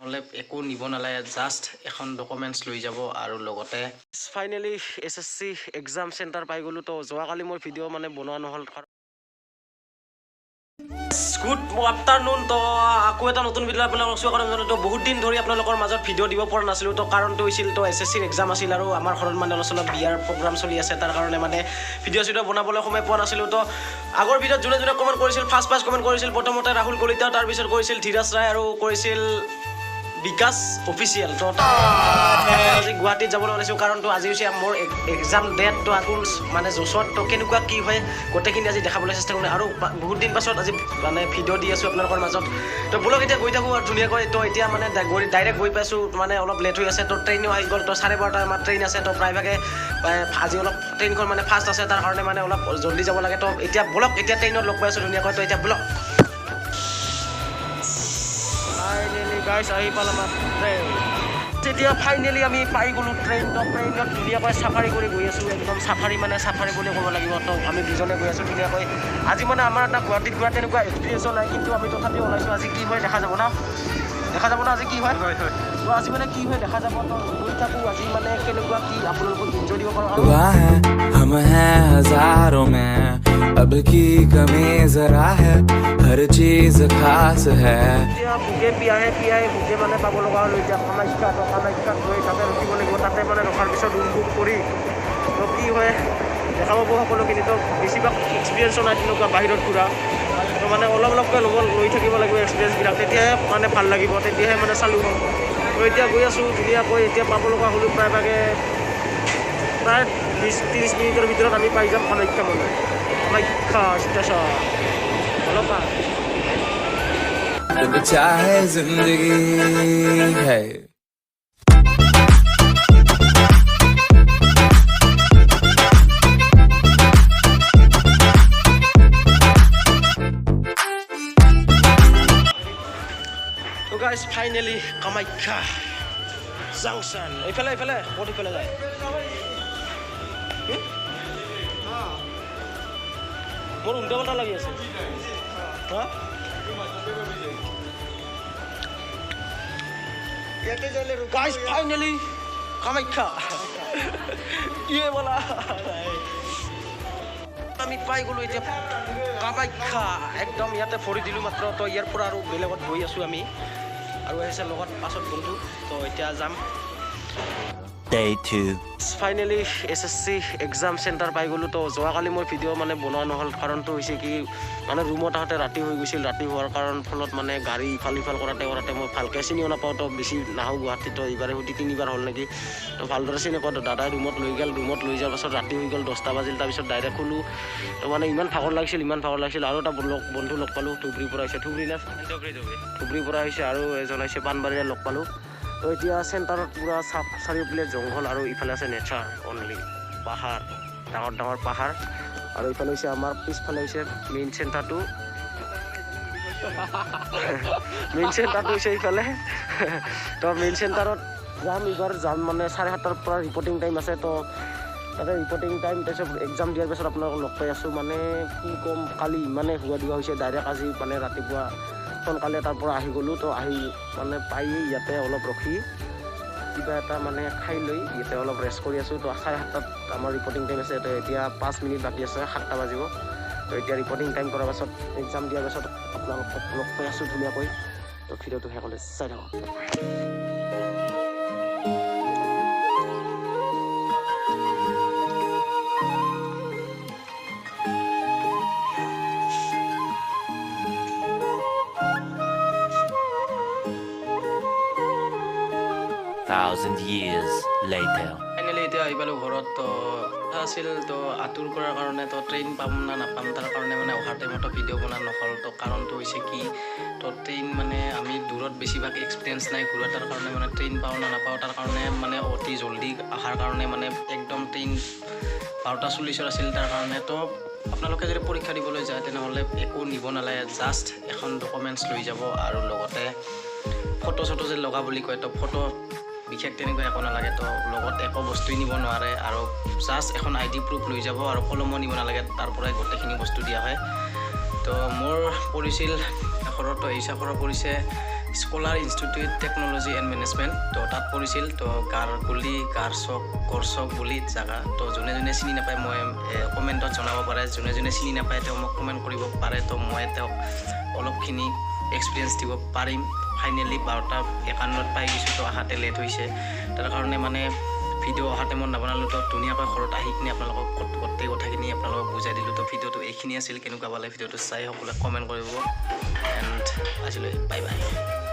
নহ'লে একো নিব নালাগে, জাষ্ট এখন ডকুমেণ্টছ লৈ যাব আৰু লগতে ফাইনেলি SSC এক্সাম চেণ্টাৰ পাই গ'লোঁ। তো যোৱাকালি মোৰ ভিডিঅ' মানে বনোৱা নহ'ল। Good afternoon. তো আকৌ এটা নতুন ভিডিঅ' আপোনালোকক আছোঁ। কাৰণ তো বহুত দিন ধৰি আপোনালোকৰ মাজত ভিডিঅ' দিব পৰা নাছিলোঁ। তো কাৰণটো হৈছিল তো SSCৰ এক্সাম আছিল আৰু আমাৰ ঘৰত মানে অলপ চলপ বিয়াৰ প্ৰগ্ৰাম চলি আছে, তাৰ কাৰণে মানে ভিডিঅ' চিডিঅ' বনাবলৈ সময় পোৱা নাছিলোঁ। তো আগৰ ভিডিঅ'ত যোনে যোনে কমেণ্ট কৰিছিল, ফাৰ্ষ্ট কমেণ্ট কৰিছিল প্ৰথমতে ৰাহুল কলিতা, তাৰপিছত কৰিছিল ধীৰাজ ৰায় আৰু কৰিছিল বিকাশ অফিচিয়েল। তো আজি গুৱাহাটীত যাবলৈ ওলাইছোঁ, কাৰণটো আজি হৈছে মোৰ এক্সাম ডেট। তো আকৌ মানে জোচত তো কেনেকুৱা কি হয় গোটেইখিনি আজি দেখাবলৈ চেষ্টা কৰিম। আৰু বহুত দিন পাছত আজি মানে ভিডিঅ' দি আছোঁ আপোনালোকৰ মাজত। তো বলক এতিয়া গৈ থাকোঁ আৰু ধুনীয়াকৈ। তো এতিয়া মানে ডাইৰেক্ট গৈ পাইছোঁ, মানে অলপ লেট হৈ আছে। তো ট্ৰেইনো আহি গ'ল। তো 12:30 আমাৰ ট্ৰেইন আছে। তো প্ৰায়ভাগে আজি অলপ ট্ৰেইনখন মানে ফাষ্ট আছে, তাৰ কাৰণে মানে অলপ জল্দি যাব লাগে। তো এতিয়া বলক, এতিয়া ট্ৰেইনত লগ পাই আছোঁ ধুনীয়াকৈ। তো এতিয়া বলক। গাইছ আহি পালোঁ আমাৰ ট্ৰেইন। তেতিয়া ফাইনেলি আমি পাই গ'লোঁ ট্ৰেইন। তো ট্ৰেইনত ধুনীয়াকৈ চাফাৰী কৰি গৈ আছোঁ, একদম চাফাৰী মানে চাফাৰী বুলি ক'ব লাগিব। তো আমি দুজনে গৈ আছোঁ ধুনীয়াকৈ। আজি মানে আমাৰ এটা গুৱাহাটীত যোৱা তেনেকুৱা এক্সপিৰিয়েঞ্চো নাই, কিন্তু আমি তথাপিও ওলাইছোঁ। আজি কি হয় দেখা যাব না, আজি কি হয়। তো আজি মানে কি হয় দেখা যাব। তো গৈ থাকোঁ আজি মানে কেনেকুৱা কি আপোনালোকক এনজয় দিব পাৰোঁ। हम हैं हजारों में, अब की कमी जरा है, हर चीज खास है। এতিয়া ভোগে পিয়াহে ভোগে মানে পাব লগা হ'ল। এতিয়া কামাখ্যাত গৈ তাতে ৰখিব লাগিব। তাতে মানে ৰখাৰ পিছত ৰুম বুক কৰি তো কি হয় দেখা পাব সকলোখিনি। তো বেছিভাগ এক্সপিৰিয়েঞ্চো নাই তেনেকুৱা বাহিৰত ঘূৰা। তো মানে অলপকৈ লৈ থাকিব লাগিব এক্সপিৰিয়েঞ্চবিলাক, তেতিয়াহে মানে ভাল লাগিব, তেতিয়াহে মানে চালোঁ হ'ব। তো এতিয়া গৈ আছোঁ ধুনীয়াকৈ। এতিয়া পাব লগা হ'লোঁ প্ৰায় 20-30 মিনিটৰ ভিতৰত আমি পাই যাম কামাখ্যা মন্দিৰ, কামাখ্যা ষ্টেচন। অলপমান जब चाहे जिंदगी है। তো গাইজ ফাইনেলি কামাখ্যা জাংচন। এইফালে ক'ত ইফালে যায়? মোৰ উল্টা পাল্টা লাগি আছে। হা গাইজ ফাইনেলি কামাখ্যা ইয়ে বলা আমি পাই গ'লোঁ এতিয়া কামাখ্যা। একদম ইয়াতে ভৰি দিলোঁ মাত্ৰ। তো ইয়াৰ পৰা আৰু বেলেগত গৈ আছোঁ আমি, আৰু আহিছে লগত পাছত বন্ধু। তো এতিয়া যাম। Day 2 finally SSC exam centre পাই গ'লোঁ। তো যোৱাকালি মোৰ ভিডিঅ' মানে বনোৱা নহ'ল, কাৰণটো হৈছে কি মানে ৰুমত আহোঁতে ৰাতি হৈ গৈছিল। ৰাতি হোৱাৰ ফলত মানে গাড়ী ইফাল কৰাতে মই ভালকৈ চিনিও নাপাওঁ। তো বেছি নাহোঁ গুৱাহাটীত। তো এইবাৰে সৈতে 3বাৰ হ'ল নেকি। তো ভালদৰে চিনি নাপাওঁ। তো দাদাই ৰুমত লৈ গ'ল। ৰুমত লৈ যোৱাৰ পাছত ৰাতি হৈ গ'ল 10টা বাজিল। তাৰপিছত ডাইৰেক্ট শুলোঁ। তো মানে ইমান ভাগৰ লাগিছিল। আৰু এটা বন্ধু লগ পালোঁ, ধুবুৰীৰ পৰা আহিছে। ধুবুৰীৰ পৰা আহিছে আৰু এজন আহিছে পাণবাৰীৰে লগ পালোঁ। তো এতিয়া চেণ্টাৰত পূৰা চাৰিওফালে জংঘল আৰু ইফালে আছে নেচাৰ অনলি, পাহাৰ, ডাঙৰ পাহাৰ। আৰু ইফালে হৈছে আমাৰ পিছফালে হৈছে মেইন চেণ্টাৰটো হৈছে ইফালে। তো মেইন চেণ্টাৰত এইবাৰ যাম মানে 7:30 পৰা ৰিপৰ্টিং টাইম আছে। তো তাতে ৰিপৰ্টিং টাইম, তাৰপিছত এক্সাম দিয়াৰ পিছত আপোনালোকক লগ পাই আছোঁ। মানে কি ক'ম, কালি ইমানে হোৱা হৈছে ডাইৰেক্ট আজি মানে ৰাতিপুৱা সোনকালে তাৰ পৰা আহি গ'লোঁ। তো আহি মানে পাই ইয়াতে অলপ ৰখি কিবা এটা মানে খাই লৈ ইয়াতে অলপ ৰেষ্ট কৰি আছোঁ। তো 7:30 আমাৰ ৰিপৰ্টিং টাইম আছে। তো এতিয়া 5 মিনিট বাকী আছে, 7টা বাজিব। তো এতিয়া ৰিপৰ্টিং টাইম কৰাৰ পাছত এক্সাম দিয়াৰ পাছত আপোনালোকক লগ পাই আছোঁ ধুনীয়াকৈ। তো ভিডিঅ'টো শেষলৈ চাই থাকক। Thousand years later. ফাইনেলি এতিয়া আহি পালোঁ ঘৰত। তো আছিল তো আঁতৰ কৰাৰ কাৰণে তো ট্ৰেইন পাম না নাপাম, তাৰ কাৰণে মানে অহাৰ টাইমতো ভিডিঅ' বনোৱা নহ'ল। তো কাৰণটো হৈছে কি, তো ট্ৰেইন মানে আমি দূৰত বেছিভাগ এক্সপিৰিয়েঞ্চ নাই ঘূৰা, তাৰ কাৰণে মানে ট্ৰেইন পাওঁ না নাপাওঁ, তাৰ কাৰণে মানে অতি জল্দি অহাৰ কাৰণে মানে একদম ট্ৰেইন 12:40 আছিল। তাৰ কাৰণে তো আপোনালোকে যদি পৰীক্ষা দিবলৈ যায় তেনেহ'লে একো নিব নালাগে, জাষ্ট এখন ডকুমেণ্টছ লৈ যাব আৰু লগতে ফটো যে লগা বুলি কয়। তো ফটো বিশেষ তেনেকুৱা একো নালাগে। তো লগত একো বস্তুই নিব নোৱাৰে, আৰু জাষ্ট এখন ID প্ৰুফ লৈ যাব, আৰু কলমো নিব নালাগে, তাৰ পৰাই গোটেইখিনি বস্তু দিয়া হয়। তো মোৰ পৰিছিল ঘৰত, তো এই চাকৰৰ পৰিছে scholar institute technology and management তো তাত পঢ়িছিল তো গাৰগুলি গৰচক বুলি জাগা তো যোনে যোনে চিনি নাপায় মই কমেণ্টত জনাব পাৰে যোনে যোনে চিনি নাপায় তেওঁ মোক কমেণ্ট কৰিব পাৰে তো মই তেওঁক অলপখিনি এক্সপিৰিয়েঞ্চ দিব পাৰিম ফাইনেলি 12:51 পাই গৈছোঁ তো আহাতে লেট হৈছে তাৰ কাৰণে মানে ভিডিঅ' অহাতে মই নবনালোঁ তো ধুনীয়াকৈ ঘৰত আহি কিনে আপোনালোকক গোটেই কথাখিনি আপোনালোকক বুজাই দিলোঁ তো ভিডিঅ'টো এইখিনি আছিল কেনেকুৱা পালে ভিডিঅ'টো চাই সকলোৱে কমেণ্ট কৰিব এণ্ড আজিলৈ বাই বাই